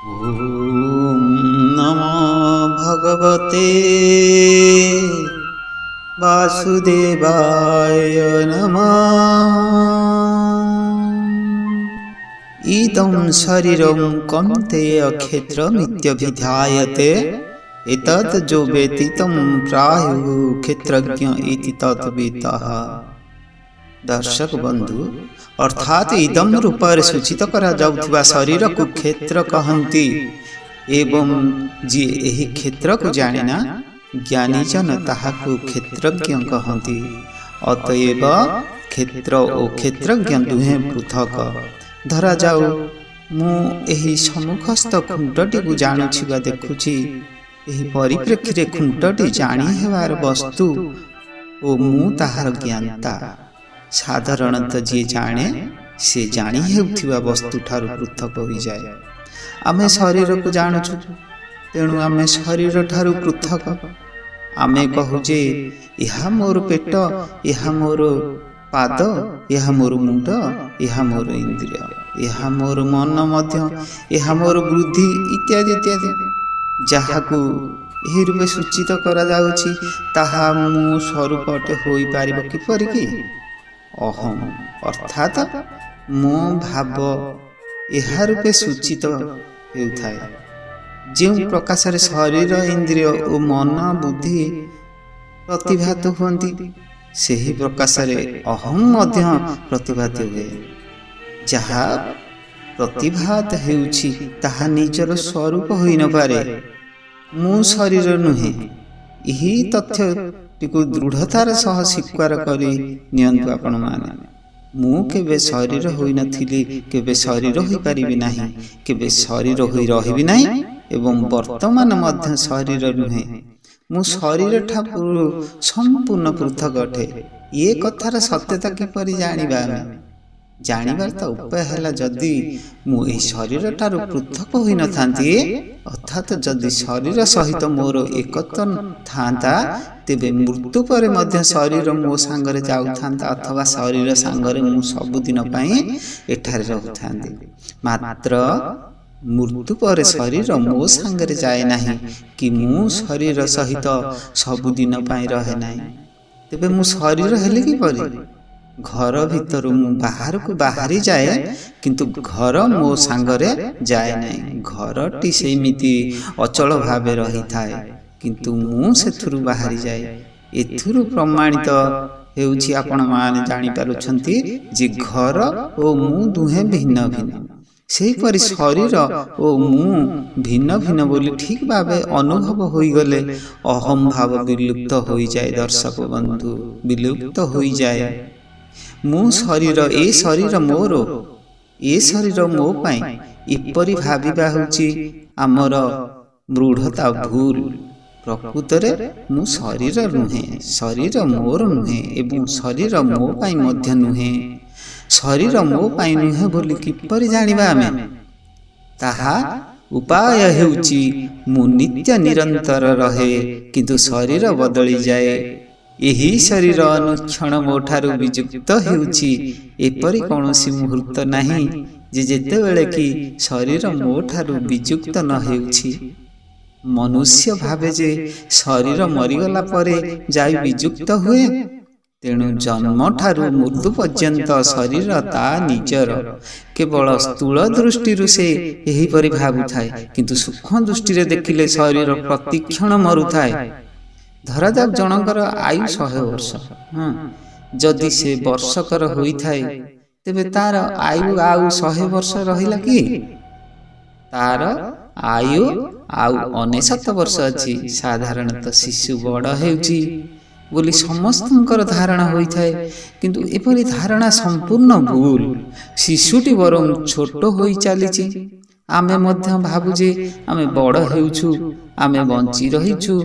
ॐ नमो भगवते वासुदेवाय नमः। इदं शरीरं कौन्तेय क्षेत्रमित्यभिधायते एतत् जो वेत्ति तं प्राहुः क्षेत्रज्ञ इति तद्विदः। दर्शक बंधु अर्थात इदम रूपर सूचित करा जाउथिबा शरीर को क्षेत्र कहंती एवं जी एही क्षेत्र को जानिना ज्ञानी जन ताहाकु क्षेत्रज्ञ कहंती। अतएव क्षेत्र और क्षेत्रज्ञ दुहे पृथक। धरा जाऊ मु एही सम्मुखस्थ खुंटटी को जानुछि बा देखुछि, एही परिप्रेक्षी रे खुंटटी जानी हेबार वस्तु ओ मु ताहार ज्ञानता। साधारणतः जी जाने से जानी हेउथिबा वस्तु ठारू पृथक हो जाए। आमे शरीर को जानुछु, तेणु आमे शरीर ठारू पृथक। आमे कहूजे यहा मोर पेट, यहा मोर पाद, यहा मोर मुंड, यहा मोर इंद्रिय, यहा मोर मन मध्य, यहा मोर बुद्धि इत्यादि इत्यादि जहाकू एही रूपे सूचित करा जाउछि ताहा मु स्वरूपटे होई पारिबो किपरि कि? अहम अर्थात मो भाव यह रूपे सूचित हेउथाय। जो प्रकाश शरीर इंद्रिय और मन बुद्धि प्रतिभात हुअन्ति सेही प्रकाश अहम मध्य प्रतिभात हुए। जहा प्रतिभात हेउछि ताहा निजर स्वरूप होई न पारे, मु शरीर नुहे। यही तथ्य टिको दृढ़तार सह स्वीकार करी नियंतु आपण माने। मु केबे शरीर होई नथिली, केबे शरीर होई परिबि नाही, केबे शरीर होई रहिबि नाही एवं वर्तमान मध्य शरीर नुहे। मु शरीर ठाकुर संपूर्ण पृथक अटे। ये कथार सत्यता किपरि जानिबा? जानिबार तो उपाय है जदि मु ए शरीर ठारू पृथक होई न थांती, अर्थात जदि शरीर सहित मोर एकत्व थांता, तेबे मृत्यु पर मध्य शरीर मो सांगरे जाउ थांता, अथवा शरीर सांगरे मु सबुदिन पई एठारे रहु थांती। मात्र मृत्यु पर शरीर मो सांगरे जाए नाही कि मु शरीर सहित सबुदिन पई रहे नाही। तेबे मु शरीर हेले कि परि? घर भीतर मु बाहर को बाहरी जाए, किंतु घर मो सांगरे जाए नहीं। घर टी सेमिति अचल भावे रही थाए, किंतु मु सेथुरु बाहरी जाए। एथुरु प्रमाणित हेउछि आपण माने जानि पारुछंती जे घर ओ मु दुहे भिन्न भिन्न। सेहीपरि शरीर ओ मु भिन्न भिन्न बोली ठीक भावे अनुभव होई गले अहम भाव विलुप्त होई जाए। दर्शक बंधु, विलुप्त होई जाए। मु शरीर ए शरीर मोर, ए शरीर मो पाई इपरि भाविबा होछि आमर मृढ़ता भूल। प्रकृतरे मु शरीर नुहे, शरीर मोर नुहे एवं शरीर मो पाई मध्य नुहे। शरीर मो पाई नुहे बोली किपरि जानिबा आमे? ताहा उपाय हेउछि मु नित्य निरंतर रहे, किंतु शरीर बदली जाए। यही शरीर अनुक्षण मोठारू विजुक्त हेउछि। एपरि कौनसी मुहूर्त नहीं जे जेतेबेले कि शरीर मोठारू विजुक्त न हेउछि। मनुष्य भावे जे शरीर मरिगला परे जाई विजुक्त हुए, तेणु जन्म ठारू मृत्यु पर्यंत शरीर ता निजर। केवल स्थूल दृष्टि से यही परि भाबुथाय, किंतु सूक्ष्म दृष्टि रे देखिले शरीर प्रतिक्षण मरुथाय। धरा जाक जनकर आयु 100 वर्ष, जदि से वर्षकर होई थाए, तेबे तार आयु आउ 100 वर्ष रहिला कि? तार आयु आउ 69 वर्ष अछि। साधारणतः शिशु बड़ हेउछि बोली समस्तंकर धारणा होई थाए, किंतु एपरि धारणा संपूर्ण भूल। शिशुटी बरं छोट होई चालिछि, आमे मध्य भाबुजे आमे बड़ हेउछु, आमे बंची रहिछु,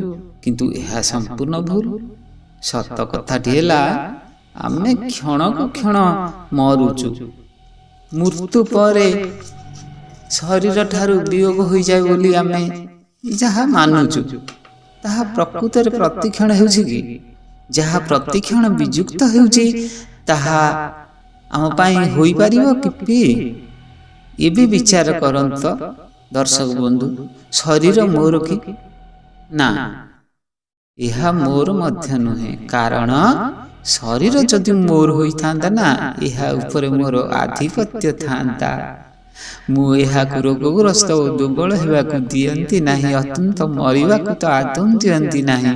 किंतु यह संपूर्ण भूल। सत कथाटी हेला आमे क्षण को क्षण मरुचु। मृत्यु परे शरीर ठारू वियोग होई जाय बोली आमे जहा मानुचु, ताहा प्रकृତରେ प्रतिक्षण हेउछि कि? जहा प्रतिक्षण विजुक्त हेउछि ताहा आम पाई होई परिबो किपि? एबे विचार करंत ଦର୍ଶକ ବନ୍ଧୁ, ଶରୀର ମୋର କି? ନା, ଏହା ମୋର ମଧ୍ୟ ନୁହେଁ। କାରଣ ଶରୀର ଯଦି ମୋର ହୋଇଥାନ୍ତା ନା, ଏହା ଉପରେ ମୋର ଆଧିପତ୍ୟ ଥାନ୍ତା। ମୁଁ ଏହାକୁ ରୋଗଗ୍ରସ୍ତ ଓ ଦୁର୍ବଳ ହେବାକୁ ଦିଅନ୍ତି ନାହିଁ, ଅତ୍ୟନ୍ତ ମରିବାକୁ ତ ଆଦୌ ଦିଅନ୍ତି ନାହିଁ।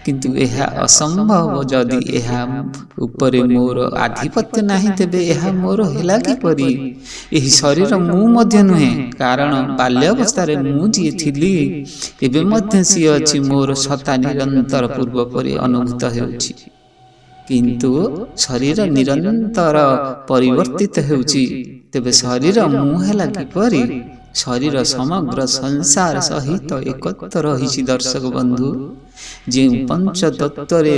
କିନ୍ତୁ ଏହା ଅସମ୍ଭବ। ଯଦି ଏହା ଉପରେ ମୋର ଆଧିପତ୍ୟ ନାହିଁ, ତେବେ ଏହା ମୋର ହେଲା କିପରି? ଏହି ଶରୀର ମୁଁ ମଧ୍ୟ ନୁହେଁ, କାରଣ ବାଲ୍ୟାବସ୍ଥାରେ ମୁଁ ଯିଏ ଥିଲି, ଏବେ ମଧ୍ୟ ସିଏ ଅଛି। ମୋର ସତ୍ତା ନିରନ୍ତର ପୂର୍ବ ପରି ଅନୁଭୂତ ହେଉଛି, କିନ୍ତୁ ଶରୀର ନିରନ୍ତର ପରିବର୍ତ୍ତିତ ହେଉଛି। ତେବେ ଶରୀର ମୁଁ ହେଲା କିପରି? ଶରୀର ସମଗ୍ର ସଂସାର ସହିତ ଏକତ୍ର ରହିଛି। ଦର୍ଶକ ବନ୍ଧୁ, ଯେଉଁ ପଞ୍ଚତତ୍ତ୍ୱରେ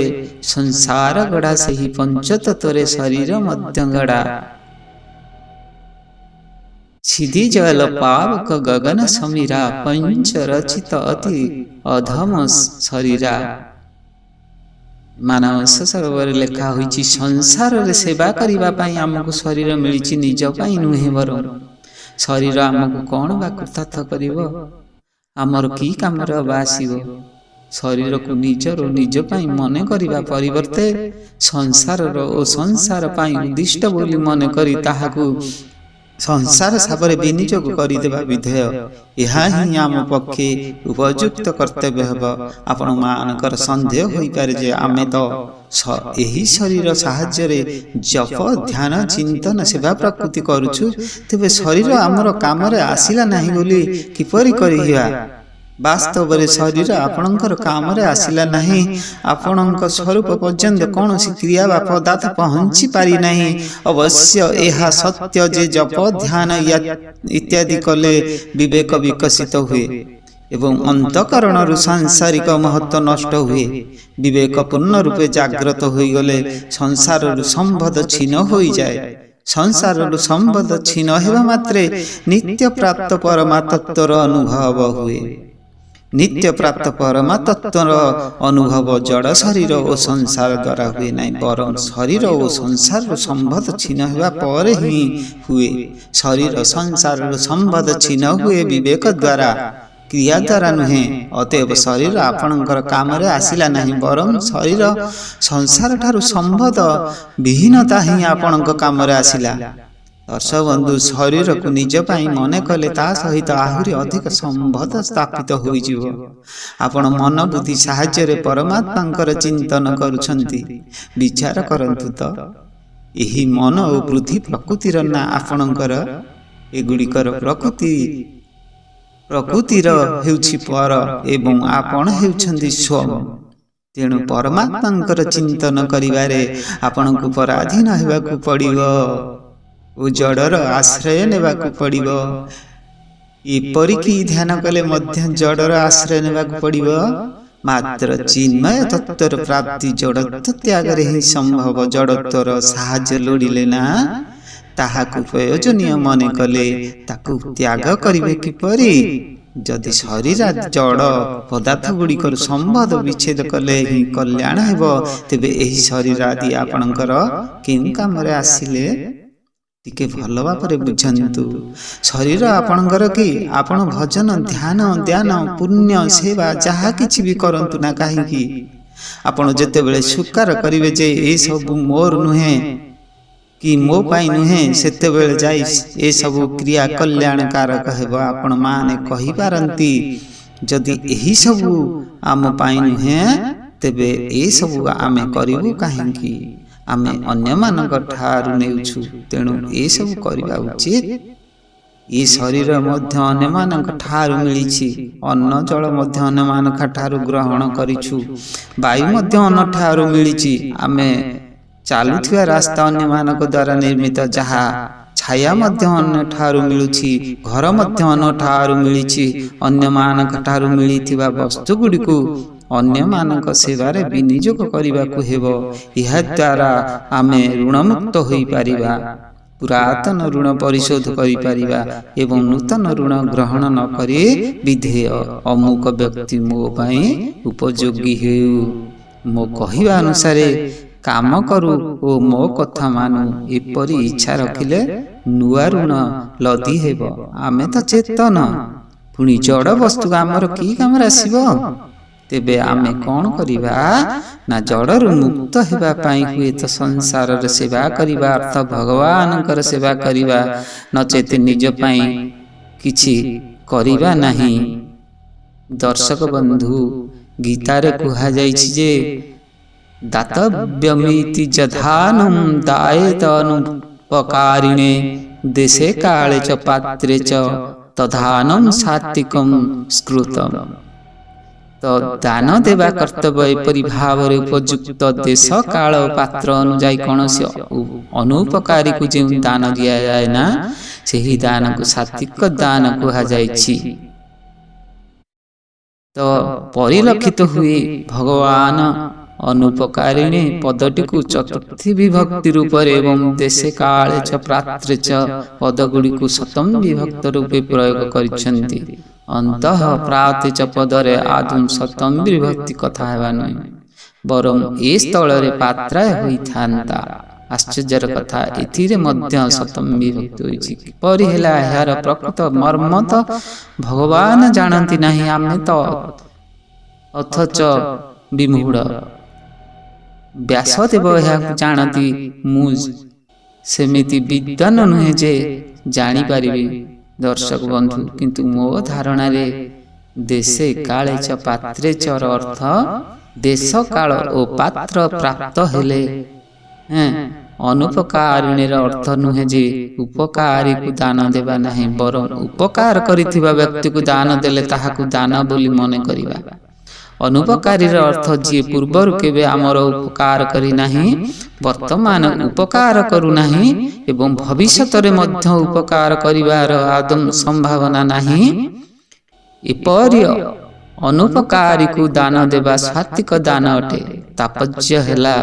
ସଂସାର ଗଢ଼ା, ସେହି ପଞ୍ଚତତ୍ତ୍ୱରେ ଶରୀର ମଧ୍ୟ ଗଢ଼ା। ସିଧି ଜଳ ପାବକ ଗଗନ ସମୀରା, ପଞ୍ଚ ରଚିତ ଅତି ଅଧମ ଶରୀରା। ମାନସ ସରୋବରରେ ଲେଖା ହୋଇଛି, ସଂସାରରେ ସେବା କରିବା ପାଇଁ ଆମକୁ ଶରୀର ମିଳିଛି, ନିଜ ପାଇଁ ନୁହେଁ। ବରଂ ଶରୀର ଆମକୁ କ'ଣ ବା କୃତାର୍ଥ କରିବ? ଆମର କି କାମରେ ବା ଆସିବ? ଶରୀରକୁ ନିଜର ନିଜ ପାଇଁ ମନେ କରିବା ପରିବର୍ତ୍ତେ ସଂସାରର ଓ ସଂସାର ପାଇଁ ଉଦ୍ଦିଷ୍ଟ ବୋଲି ମନେ କରି ତାହାକୁ ସଂସାର ସାବରେ ବିନିଯୋଗ କରିଦେବା ବିଧେୟ। ଏହା ହିଁ ଆମ ପକ୍ଷେ ଉପଯୁକ୍ତ କର୍ତ୍ତବ୍ୟ ହେବ। ଆପଣମାନଙ୍କର ସନ୍ଦେହ ହୋଇପାରେ ଯେ ଆମେ ତ ଏହି ଶରୀର ସାହାଯ୍ୟରେ ଜପ, ଧ୍ୟାନ, ଚିନ୍ତନ, ସେବା ପ୍ରକୃତି କରୁଛୁ, ତେବେ ଶରୀର ଆମର କାମରେ ଆସିଲା ନାହିଁ ବୋଲି କିପରି କହିବା? ବାସ୍ତବରେ ଶରୀର ଆପଣଙ୍କର କାମରେ ଆସିଲା ନାହିଁ। ଆପଣଙ୍କ ସ୍ୱରୂପ ପର୍ଯ୍ୟନ୍ତ କୌଣସି କ୍ରିୟା ବା ପଦାର୍ଥ ପହଞ୍ଚି ପାରିନାହିଁ। ଅବଶ୍ୟ ଏହା ସତ୍ୟ ଯେ ଜପ, ଧ୍ୟାନ ଇତ୍ୟାଦି କଲେ ବିବେକ ବିକଶିତ ହୁଏ ଏବଂ ଅନ୍ତଃକରଣରୁ ସାଂସାରିକ ମହତ୍ତ୍ୱ ନଷ୍ଟ ହୁଏ। ବିବେକ ପୂର୍ଣ୍ଣ ରୂପେ ଜାଗ୍ରତ ହୋଇଗଲେ ସଂସାରରୁ ସମ୍ବନ୍ଧ ଛିନ୍ନ ହୋଇଯାଏ। ସଂସାରରୁ ସମ୍ବନ୍ଧ ଛିନ୍ନ ହେବା ମାତ୍ରେ ନିତ୍ୟ ପ୍ରାପ୍ତ ପରମାତତ୍ତ୍ୱର ଅନୁଭବ ହୁଏ। ନିତ୍ୟ ପ୍ରାପ୍ତ ପରମାତତ୍ତ୍ୱର ଅନୁଭବ ଜଡ଼ ଶରୀର ଓ ସଂସାର ଦ୍ୱାରା ହୁଏ ନାହିଁ, ବରଂ ଶରୀର ଓ ସଂସାରରୁ ସମ୍ବନ୍ଧ ଛିନ୍ନ ହେବା ପରେ ହିଁ ହୁଏ। ଶରୀର ସଂସାରରୁ ସମ୍ବନ୍ଧ ଛିନ୍ନ ହୁଏ ବିବେକ ଦ୍ୱାରା, କ୍ରିୟା ଦ୍ୱାରା ନୁହେଁ। ଅତଏବ ଶରୀର ଆପଣଙ୍କର କାମରେ ଆସିଲା ନାହିଁ, ବରଂ ଶରୀର ସଂସାର ଠାରୁ ସମ୍ବନ୍ଧ ବିହୀନତା ହିଁ ଆପଣଙ୍କ କାମରେ ଆସିଲା। ଦର୍ଶକ ବନ୍ଧୁ, ଶରୀରକୁ ନିଜ ପାଇଁ ମନେ କଲେ ତା ସହିତ ଆହୁରି ଅଧିକ ସମ୍ବନ୍ଧ ସ୍ଥାପିତ ହୋଇଯିବ। ଆପଣ ମନ ବୁଦ୍ଧି ସାହାଯ୍ୟରେ ପରମାତ୍ମାଙ୍କର ଚିନ୍ତନ କରୁଛନ୍ତି। ବିଚାର କରନ୍ତୁ ତ, ଏହି ମନ ଓ ବୁଦ୍ଧି ପ୍ରକୃତିର ନା ଆପଣଙ୍କର? ଏଗୁଡ଼ିକର ପ୍ରକୃତିର ହେଉଛି ପର ଏବଂ ଆପଣ ହେଉଛନ୍ତି ସ୍ୱୟଂ। ତେଣୁ ପରମାତ୍ମାଙ୍କର ଚିନ୍ତନ କରିବାରେ ଆପଣଙ୍କୁ ପରାଧୀନ ହେବାକୁ ପଡ଼ିବ ଓ ଜଡ଼ର ଆଶ୍ରୟ ନେବାକୁ ପଡ଼ିବ। ଏପରିକି ଧ୍ୟାନ କଲେ ମଧ୍ୟ ଜଡ଼ର ଆଶ୍ରୟ ନେବାକୁ ପଡ଼ିବ। ମାତ୍ର ଚିନ୍ମୟ ତତ୍ତ୍ୱର ପ୍ରାପ୍ତି ଜଡ଼ତ୍ୱ ତ୍ୟାଗରେ ହିଁ ସମ୍ଭବ। ଜଡ଼ତ୍ୱର ସାହାଯ୍ୟ ଲୋଡ଼ିଲେ ନା, ତାହାକୁ ପ୍ରୟୋଜନୀୟ ମନେ କଲେ ତାକୁ ତ୍ୟାଗ କରିବେ କିପରି? ଯଦି ଶରୀର ଜଡ଼ ପଦାର୍ଥ ଗୁଡ଼ିକର ସମ୍ବନ୍ଧ ବିଚ୍ଛେଦ କଲେ ହିଁ କଲ୍ୟାଣ ହେବ, ତେବେ ଏହି ଶରୀର ଆଦି ଆପଣଙ୍କର କେଉଁ କାମରେ ଆସିଲେ ଟିକେ ଭଲ ଭାବରେ ବୁଝନ୍ତୁ। ଶରୀର ଆପଣଙ୍କର କି? ଆପଣ ଭଜନ, ଧ୍ୟାନ, ଦାନ, ପୁଣ୍ୟ, ସେବା ଯାହା କିଛି ବି କରନ୍ତୁ ନା କାହିଁକି, ଆପଣ ଯେତେବେଳେ ସ୍ୱୀକାର କରିବେ ଯେ ଏସବୁ ମୋର ନୁହେଁ କି ମୋ ପାଇଁ ନୁହେଁ, ସେତେବେଳେ ଯାଇ ଏସବୁ କ୍ରିୟା କଲ୍ୟାଣକାରକ ହେବ। ଆପଣମାନେ କହିପାରନ୍ତି, ଯଦି ଏହିସବୁ ଆମ ପାଇଁ ନୁହେଁ, ତେବେ ଏସବୁ ଆମେ କରିବୁ କାହିଁକି? ଆମେ ଅନ୍ୟମାନଙ୍କ ଠାରୁ ନେଉଛୁ, ତେଣୁ ଏସବୁ କରିବା ଉଚିତ। ଏ ଶରୀର ମଧ୍ୟ ଅନ୍ୟମାନଙ୍କ ଠାରୁ ମିଳିଛି। ଅନ୍ନ ଜଳ ମଧ୍ୟ ଅନ୍ୟମାନଙ୍କ ଠାରୁ ଗ୍ରହଣ କରିଛୁ। ବାୟୁ ମଧ୍ୟ ଅନ୍ୟ ଠାରୁ ମିଳିଛି। ଆମେ ଚାଲୁଥିବା ରାସ୍ତା ଅନ୍ୟମାନଙ୍କ ଦ୍ୱାରା ନିର୍ମିତ। ଯାହା ଛାୟା ମଧ୍ୟ ଅନ୍ୟ ଠାରୁ ମିଳୁଛି। ଘର ମଧ୍ୟ ଅନ୍ୟ ଠାରୁ ମିଳିଛି। ଅନ୍ୟମାନଙ୍କ ଠାରୁ ମିଳିଥିବା ବସ୍ତୁଗୁଡ଼ିକୁ ଅନ୍ୟମାନଙ୍କ ସେବାରେ ବିନିଯୋଗ କରିବାକୁ ହେବ। ଏହାଦ୍ୱାରା ଆମେ ଋଣମୁକ୍ତ ହୋଇପାରିବା, ପୁରାତନ ଋଣ ପରିଶୋଧ କରିପାରିବା ଏବଂ ନୂତନ ଋଣ ଗ୍ରହଣ ନ କରି ବିଧେୟ ଅମୁକ ବ୍ୟକ୍ତି ମୋ ପାଇଁ ଉପଯୋଗୀ ହେଉ, ମୋ କହିବା ଅନୁସାରେ କାମ କରୁ ଓ ମୋ କଥା ମାନୁ, ଏପରି ଇଚ୍ଛା ରଖିଲେ ନୂଆ ଋଣ ଲଦି ହେବ। ଆମେ ତ ଚେତନ, ପୁଣି ଜଡ଼ ବସ୍ତୁ ଆମର କି କାମରେ ଆସିବ? ତେବେ ଆମେ କ'ଣ କରିବା ନା ଜଡ଼ରୁ ମୁକ୍ତ ହେବା ପାଇଁ ହୁଏତ ସଂସାରର ସେବା କରିବା ଅର୍ଥ ଭଗବାନଙ୍କର ସେବା କରିବା, ନଚେତ ନିଜ ପାଇଁ କିଛି କରିବା ନାହିଁ। ଦର୍ଶକ ବନ୍ଧୁ, ଗୀତାରେ କୁହାଯାଇଛି ଯେ ଦାତବ୍ୟମିତି ଯଧାନଂ ଦାୟେତ ଅନୁପକାରିଣେ ଦେଶେ କାଳେ চ ପାତ୍ରେ চ ତଧାନଂ ସାତ୍ବିକଂ ସ୍କୃତମ୍। ତ ଦାନ ଦେବା କର୍ତ୍ତବ୍ୟ ଏପରି ଭାବରେ ଉପଯୁକ୍ତ ଦେଶ କାଳ ପାତ୍ର ଅନୁଯାୟୀ କୌଣସି ଅନୁପକାରୀକୁ ଯେଉଁ ଦାନ ଦିଆଯାଏ ନା, ସେହି ଦାନକୁ ସାତ୍ବିକ ଦାନ କୁହାଯାଇଛି। ତ ପରିଲକ୍ଷିତ ହୁଏ ଭଗବାନ ଅନୁପକାରିଣୀ ପଦଟିକୁ ଚତୁର୍ଥୀ ବିଭକ୍ତି ରୂପରେ ଏବଂ ଦେଶେ କାଳେ च ପାତ୍ରେ च ପଦଗୁଡ଼ିକୁ ସପ୍ତମ ବିଭକ୍ତ ରୂପେ ପ୍ରୟୋଗ କରିଛନ୍ତି। ଅନ୍ତଃ ପ୍ରାତେ च ପଦରେ ଆଦୌ ସପ୍ତମ ବିଭକ୍ତି କଥା ହେବା ନାହିଁ, ବରଂ ଏ ସ୍ଥଳରେ ପାତ୍ରାୟ ହୋଇଥାନ୍ତା। ଆଶ୍ଚର୍ଯ୍ୟର କଥା, ଏଥିରେ ମଧ୍ୟ ସପ୍ତମ ବିଭକ୍ତି ହୋଇଛି। କିପରି ହେଲା ଏହାର ପ୍ରକୃତ ମର୍ମ ତ ଭଗବାନ ଜାଣନ୍ତି ନାହିଁ, ଆମେ ତ ଅଥଚ ବିମୂଢ଼। ବ୍ୟାସଦେବ ଏହାକୁ ଜାଣନ୍ତି, ମୁଁ ସେମିତି ବିଦ୍ୱାନ ନୁହେଁ ଯେ ଜାଣିପାରିବି। ଦର୍ଶକ ବନ୍ଧୁ, କିନ୍ତୁ ମୋ ଧାରଣାରେ ଦେଶେ କାଳେ च ପାତ୍ରେ ଚର ଅର୍ଥ ଦେଶ କାଳ ଓ ପାତ୍ର ପ୍ରାପ୍ତ ହେଲେ ଅନୁପକାରିଣୀର ଅର୍ଥ ନୁହେଁ ଯେ ଉପକାରୀକୁ ଦାନ ଦେବା ନାହିଁ, ବରଂ ଉପକାର କରିଥିବା ବ୍ୟକ୍ତିକୁ ଦାନ ଦେଲେ ତାହାକୁ ଦାନ ବୋଲି ମନେ କରିବା। ଅନୁପକାରୀର ଅର୍ଥ ଯିଏ ପୂର୍ବରୁ କେବେ ଆମର ଉପକାର କରିନାହିଁ, ବର୍ତ୍ତମାନ ଉପକାର କରୁନାହିଁ ଏବଂ ଭବିଷ୍ୟତରେ ମଧ୍ୟ ଉପକାର କରିବାର ଆଦୌ ସମ୍ଭାବନା ନାହିଁ, ଏପରି ଅନୁପକାରୀକୁ ଦାନ ଦେବା ସାତ୍ବିକ ଦାନ ଅଟେ। ତାତ୍ପର୍ଯ୍ୟ ହେଲା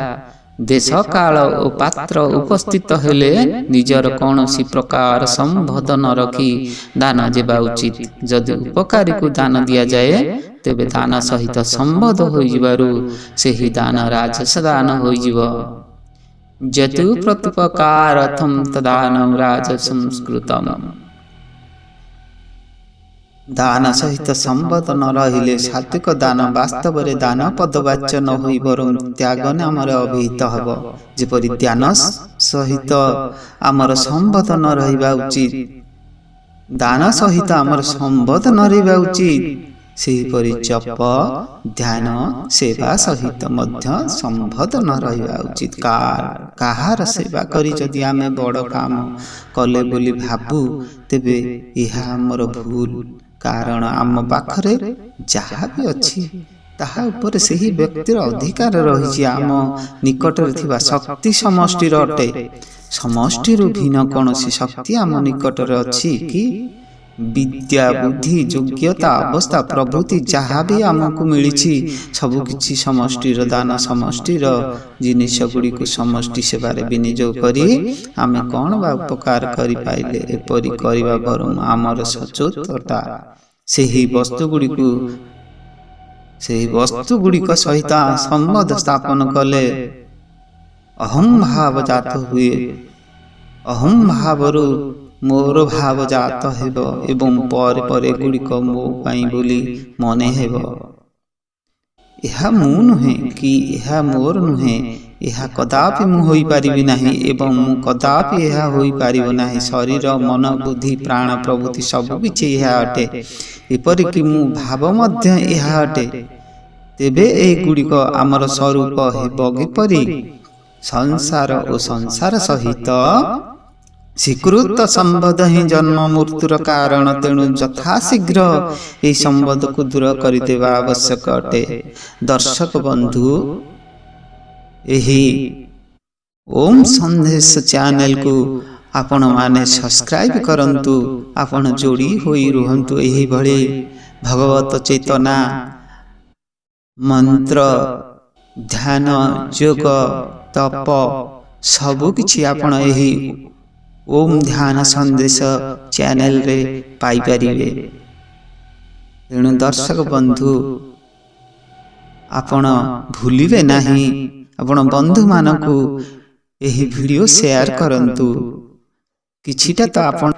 ଦେଶ କାଳ ଓ ପାତ୍ର ଉପସ୍ଥିତ ହେଲେ ନିଜର କୌଣସି ପ୍ରକାର ସମ୍ବନ୍ଧ ନ ରଖି ଦାନ ଦେବା ଉଚିତ। ଯଦି ଉପକାରୀକୁ ଦାନ ଦିଆଯାଏ ତେବେ ଦାନ ସହିତ ସମ୍ବନ୍ଧ ହୋଇଯିବାରୁ ସେହି ଦାନ ରାଜସ ଦାନ ହୋଇଯିବ। ଯତୁ ପ୍ରତ୍ୟୁପକାରାର୍ଥଂ ତଦାନଂ ରାଜସଂ ସ୍କୃତମ୍। ଦାନ ସହିତ ସମ୍ବନ୍ଧ ନ ରହିଲେ ସାତ୍ବିକ ଦାନ ବାସ୍ତବରେ ଦାନ ପଦବାଚ୍ୟ ନ ହୋଇ ବରଂ ତ୍ୟାଗ ନାମରେ ଅଭିହିତ ହେବ। ଯେପରି ଧ୍ୟାନ ସହିତ ଆମର ସମ୍ବନ୍ଧ ନ ରହିବା ଉଚିତ, ଦାନ ସହିତ ଆମର ସମ୍ବନ୍ଧ ନ ରହିବା ଉଚିତ, ସେହିପରି ଜପ, ଧ୍ୟାନ, ସେବା ସହିତ ମଧ୍ୟ ସମ୍ବନ୍ଧ ନ ରହିବା ଉଚିତ। କାହାର ସେବା କରି ଯଦି ଆମେ ବଡ଼ କାମ କଲେ ବୋଲି ଭାବୁ, ତେବେ ଏହା ଆମର ଭୁଲ। କାରଣ ଆମ ପାଖରେ ଯାହା ବି ଅଛି ତାହା ଉପରେ ସେହି ବ୍ୟକ୍ତିର ଅଧିକାର ରହିଛି। ଆମ ନିକଟରେ ଥିବା ଶକ୍ତି ସମଷ୍ଟିର ଅଟେ। ସମଷ୍ଟିରୁ ଭିନ୍ନ କୌଣସି ଶକ୍ତି ଆମ ନିକଟରେ ଅଛି କି? ବିଦ୍ୟା, ବୁଦ୍ଧି, ଯୋଗ୍ୟତା, ଅବସ୍ଥା ପ୍ରଭୃତି ଯାହା ବି ଆମକୁ ମିଳିଛି ସବୁକିଛି ସମଷ୍ଟିର ଦାନ। ସମଷ୍ଟିର ଜିନିଷ ଗୁଡ଼ିକୁ ସମଷ୍ଟି ସେବାରେ ବିନିଯୋଗ କରି ଆମେ କ'ଣ ବା ଉପକାର କରିପାରିଲେ? ଏପରି କରିବା ବରଂ ଆମର ସଚୋଟତା ସେହି ବସ୍ତୁଗୁଡ଼ିକ ସହିତ ସମ୍ବନ୍ଧ ସ୍ଥାପନ କଲେ ଅହଂ ଭାବ ଜାତ ହୁଏ। ଅହଂ ଭାବରୁ ମୋର ଭାବ ଜାତ ହେବ ଏବଂ ପରେ ପରେ ଗୁଡ଼ିକ ମୋ ପାଇଁ ବୋଲି ମନେ ହେବ। ଏହା ମୁଁ ନୁହେଁ କି ଏହା ମୋର ନୁହେଁ, ଏହା କଦାପି ମୁଁ ହୋଇପାରିବି ନାହିଁ ଏବଂ ମୁଁ କଦାପି ଏହା ହୋଇପାରିବ ନାହିଁ। ଶରୀର, ମନ, ବୁଦ୍ଧି, ପ୍ରାଣ ପ୍ରଭୃତି ସବୁକିଛି ଏହା ଅଟେ, ଏପରିକି ମୁଁ ଭାବ ମଧ୍ୟ ଏହା ଅଟେ। ତେବେ ଏଗୁଡ଼ିକ ଆମର ସ୍ୱରୂପ ହେବ କିପରି? ସଂସାର ଓ ସଂସାର ସହିତ ସ୍ୱୀକୃତ ସମ୍ବନ୍ଧ ହିଁ ଜନ୍ମ ମୃତ୍ୟୁର କାରଣ। ତେଣୁ ଯଥାଶୀଘ୍ର ଏହି ସମ୍ବନ୍ଧକୁ ଦୂର କରିଦେବା ଆବଶ୍ୟକ ଅଟେ। ଦର୍ଶକ ବନ୍ଧୁ, ଏହି ଓମ୍ ସନ୍ଦେଶ ଚ୍ୟାନେଲକୁ ଆପଣମାନେ ସବସ୍କ୍ରାଇବ୍ କରନ୍ତୁ। ଆପଣ ଯୋଡ଼ି ହୋଇ ରୁହନ୍ତୁ। ଏହିଭଳି ଭଗବତ ଚେତନା, ମନ୍ତ୍ର, ଧ୍ୟାନ, ଯୋଗ, ତପ ସବୁକିଛି ଆପଣ ଏହି ଓମ୍ ଧ୍ୟାନ ସନ୍ଦେଶ ଚ୍ୟାନେଲରେ ପାଇପାରିବେ। ତେଣୁ ଦର୍ଶକ ବନ୍ଧୁ, ଆପଣ ଭୁଲିବେ ନାହିଁ, ଆପଣ ବନ୍ଧୁମାନଙ୍କୁ ଏହି ଭିଡ଼ିଓ ସେୟାର କରନ୍ତୁ। କିଛିଟା ତ ଆପଣ